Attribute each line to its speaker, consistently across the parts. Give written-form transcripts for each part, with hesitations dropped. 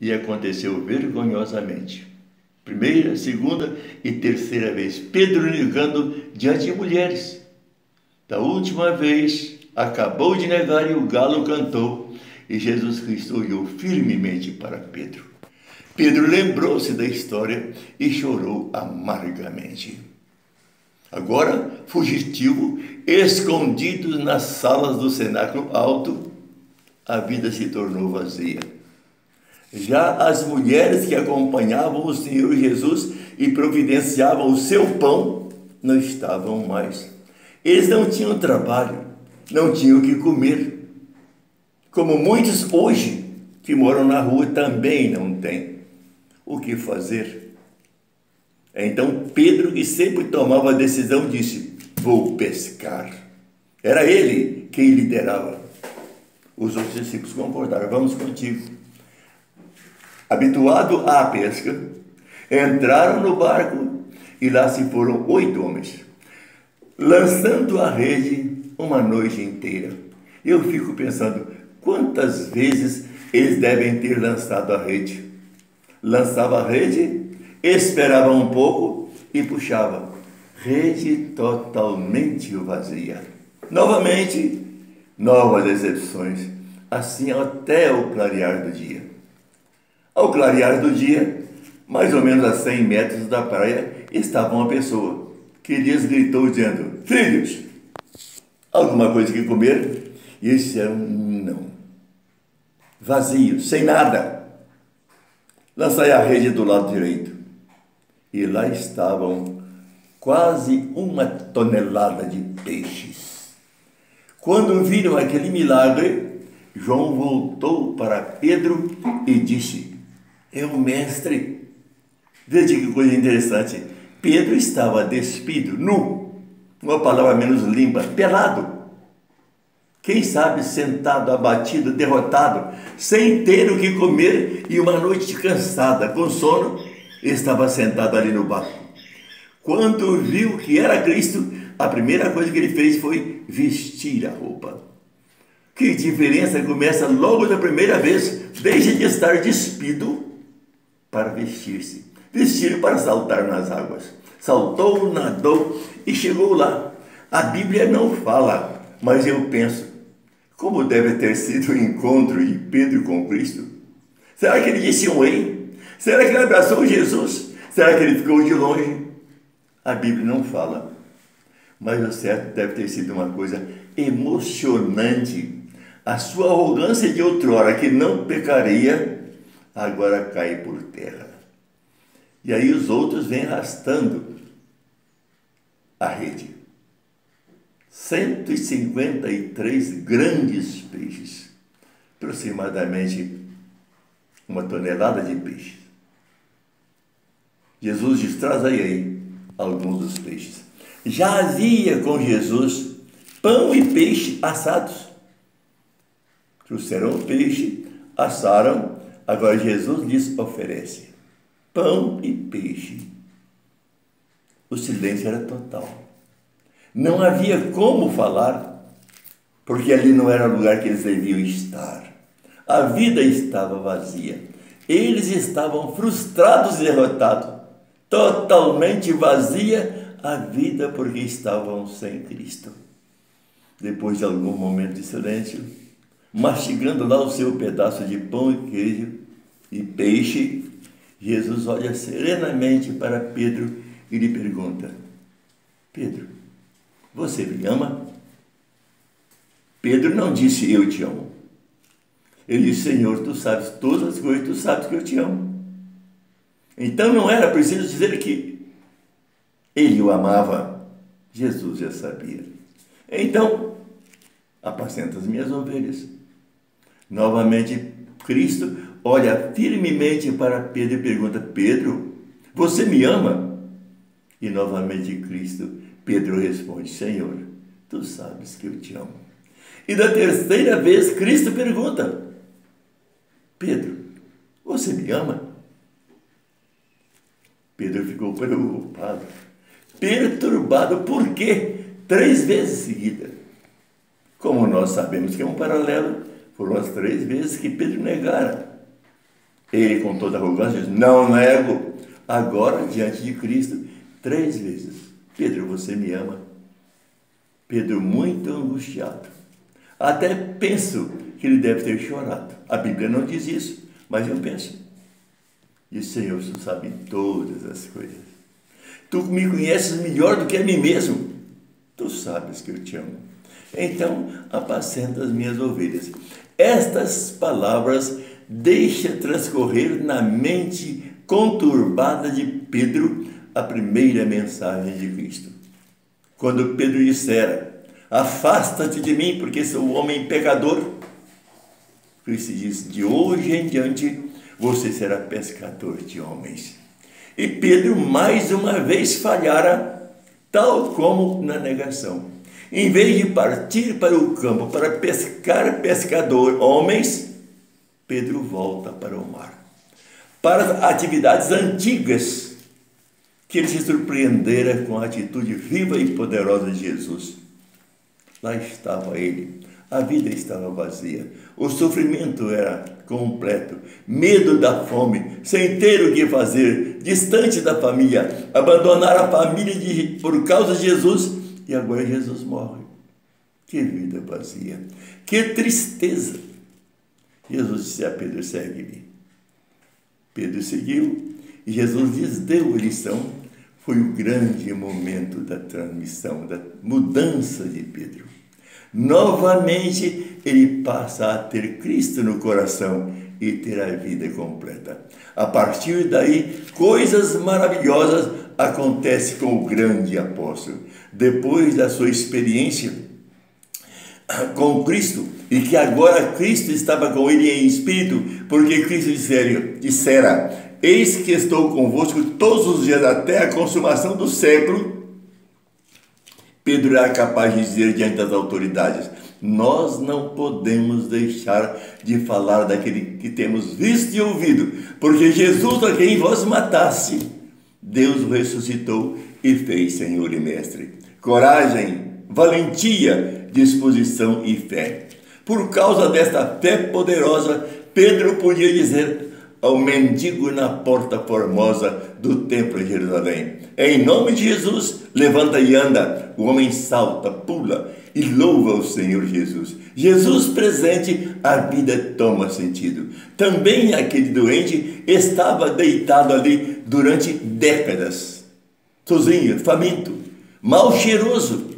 Speaker 1: E aconteceu vergonhosamente. Primeira, segunda e terceira vez. Pedro negando diante de mulheres. Da última vez, acabou de negar e o galo cantou. E Jesus Cristo olhou firmemente para Pedro. Pedro lembrou-se da história e chorou amargamente. Agora, fugitivo, escondido nas salas do cenáculo alto, a vida se tornou vazia. Já as mulheres que acompanhavam o Senhor Jesus e providenciavam o seu pão não estavam mais. Eles não tinham trabalho, não tinham o que comer. Como muitos hoje que moram na rua também não têm o que fazer. Então Pedro, que sempre tomava a decisão, disse: vou pescar. Era ele quem liderava. Os outros discípulos concordaram: vamos contigo. Habituado à pesca, entraram no barco e lá se foram 8 homens, lançando a rede uma noite inteira. Eu fico pensando, quantas vezes eles devem ter lançado a rede? Lançava a rede, esperava um pouco e puxava. Rede totalmente vazia. Novamente, novas decepções. Assim até o clarear do dia. Ao clarear do dia, mais ou menos a 100 metros da praia, estava uma pessoa que lhes gritou dizendo: filhos, alguma coisa que comer? E eles disseram: não. Vazio, sem nada. Lançai a rede do lado direito. E lá estavam quase 1 tonelada de peixes. Quando viram aquele milagre, João voltou para Pedro e disse: é o mestre. Veja que coisa interessante. Pedro estava despido, nu, uma palavra menos limpa, pelado. Quem sabe sentado, abatido, derrotado, sem ter o que comer e uma noite cansada, com sono, estava sentado ali no barco. Quando viu que era Cristo, a primeira coisa que ele fez foi vestir a roupa. Que diferença começa logo da primeira vez, deixa de estar despido para vestir-se. Vestir para saltar nas águas. Saltou, nadou e chegou lá. A Bíblia não fala, mas eu penso, como deve ter sido o encontro de Pedro com Cristo? Será que ele disse um ei? Será que ele abraçou Jesus? Será que ele ficou de longe? A Bíblia não fala, mas o certo deve ter sido uma coisa emocionante. A sua arrogância de outrora, que não pecaria, agora cai por terra. E aí os outros vêm arrastando a rede. 153 grandes peixes, aproximadamente 1 tonelada de peixes. Jesus diz: traz aí alguns dos peixes. Já havia com Jesus pão e peixe assados. Trouxeram o peixe, assaram, agora Jesus lhes oferece pão e peixe. O silêncio era total. Não havia como falar, porque ali não era o lugar que eles deviam estar. A vida estava vazia. Eles estavam frustrados e derrotados. Totalmente vazia a vida, porque estavam sem Cristo. Depois de algum momento de silêncio, mastigando lá o seu pedaço de pão e queijo e peixe, Jesus olha serenamente para Pedro e lhe pergunta: Pedro, você me ama? Pedro não disse eu te amo. Ele disse: Senhor, tu sabes todas as coisas, tu sabes que eu te amo. Então não era preciso dizer que ele o amava. Jesus já sabia. Então, apacenta as minhas ovelhas. Novamente, Cristo olha firmemente para Pedro e pergunta: Pedro, você me ama? E novamente Pedro responde: Senhor, tu sabes que eu te amo. E da terceira vez, Cristo pergunta: Pedro, você me ama? Pedro ficou preocupado, perturbado. Por quê? 3 vezes seguidas. Como nós sabemos que é um paralelo, foram as 3 vezes que Pedro negara. Ele, com toda arrogância, diz: não nego. Agora, diante de Cristo, 3 vezes: Pedro, você me ama? Pedro, muito angustiado. Até penso que ele deve ter chorado. A Bíblia não diz isso, mas eu penso. E Senhor, tu sabe todas as coisas. Tu me conheces melhor do que a mim mesmo. Tu sabes que eu te amo. Então, apacenta as minhas ovelhas. Estas palavras deixa transcorrer na mente conturbada de Pedro a primeira mensagem de Cristo. Quando Pedro dissera: afasta-te de mim, porque sou homem pecador, Cristo disse: de hoje em diante você será pescador de homens. E Pedro mais uma vez falhara, tal como na negação. Em vez de partir para o campo para pescar homens, Pedro volta para o mar, para atividades antigas, que ele se surpreendera com a atitude viva e poderosa de Jesus. Lá estava ele, a vida estava vazia, o sofrimento era completo, medo da fome, sem ter o que fazer, distante da família, abandonar a família por causa de Jesus, e agora Jesus morre. Que vida vazia, que tristeza! Jesus disse a Pedro: segue-me. Pedro seguiu, e Jesus lhes deu a lição. Foi o grande momento da transmissão, da mudança de Pedro. Novamente, ele passa a ter Cristo no coração e ter a vida completa. A partir daí, coisas maravilhosas acontecem com o grande apóstolo. Depois da sua experiência com Cristo, e que agora Cristo estava com ele em espírito, porque Cristo dissera: eis que estou convosco todos os dias até a consumação do século. Pedro era capaz de dizer diante das autoridades: nós não podemos deixar de falar daquele que temos visto e ouvido, porque Jesus, a quem vós mataste, Deus o ressuscitou e fez Senhor e Mestre. Coragem, valentia, disposição e fé. Por causa desta fé poderosa, Pedro podia dizer ao mendigo na porta formosa do templo de Jerusalém: em nome de Jesus, levanta e anda. O homem salta, pula e louva o Senhor Jesus. Jesus presente, a vida toma sentido. Também aquele doente estava deitado ali durante décadas, sozinho, faminto, mal cheiroso,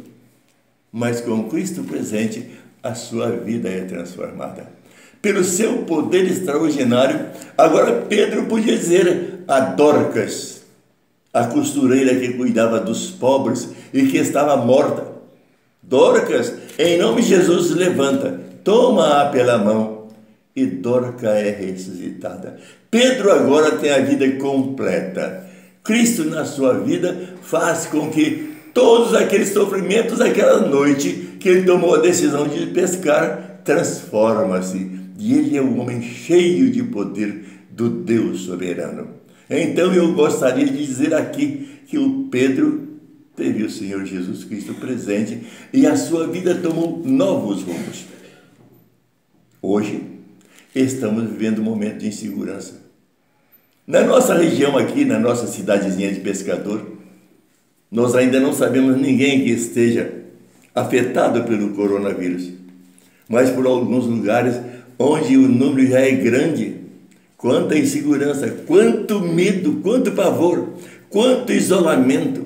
Speaker 1: mas com Cristo presente, a sua vida é transformada. Pelo seu poder extraordinário, agora Pedro podia dizer a Dorcas, a costureira que cuidava dos pobres e que estava morta: Dorcas, em nome de Jesus, levanta, toma-a pela mão. E Dorcas é ressuscitada. Pedro agora tem a vida completa. Cristo na sua vida faz com que todos aqueles sofrimentos daquela noite que ele tomou a decisão de pescar, transforma-se. E ele é um homem cheio de poder do Deus soberano. Então eu gostaria de dizer aqui que o Pedro teve o Senhor Jesus Cristo presente e a sua vida tomou novos rumos. Hoje estamos vivendo um momento de insegurança. Na nossa região aqui, na nossa cidadezinha de Pescador, nós ainda não sabemos ninguém que esteja afetado pelo coronavírus, mas por alguns lugares onde o número já é grande, quanta insegurança, quanto medo, quanto pavor, quanto isolamento,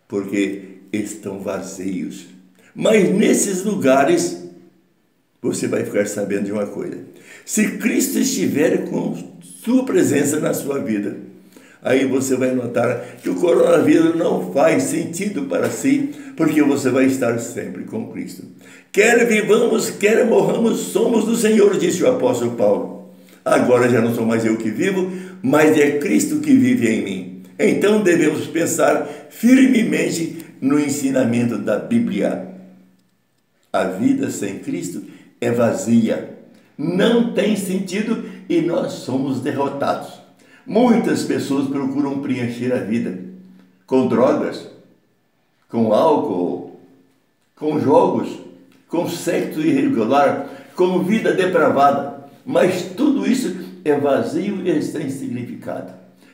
Speaker 1: porque estão vazios. Mas nesses lugares, você vai ficar sabendo de uma coisa: se Cristo estiver com sua presença na sua vida, aí você vai notar que o coronavírus não faz sentido para si, porque você vai estar sempre com Cristo. Quer vivamos, quer morramos, somos do Senhor, disse o apóstolo Paulo. Agora já não sou mais eu que vivo, mas é Cristo que vive em mim. Então devemos pensar firmemente no ensinamento da Bíblia. A vida sem Cristo é vazia, não tem sentido e nós somos derrotados. Muitas pessoas procuram preencher a vida com drogas, com álcool, com jogos, com sexo irregular, com vida depravada. Mas tudo isso é vazio e sem significado.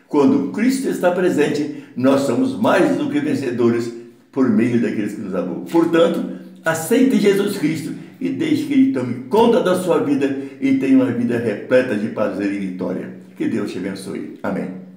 Speaker 1: Quando Cristo está presente, nós somos mais do que vencedores por meio daqueles que nos amam. Portanto, aceite Jesus Cristo e deixe que Ele tome conta da sua vida e tenha uma vida repleta de prazer e vitória. Que Deus te abençoe. Amém.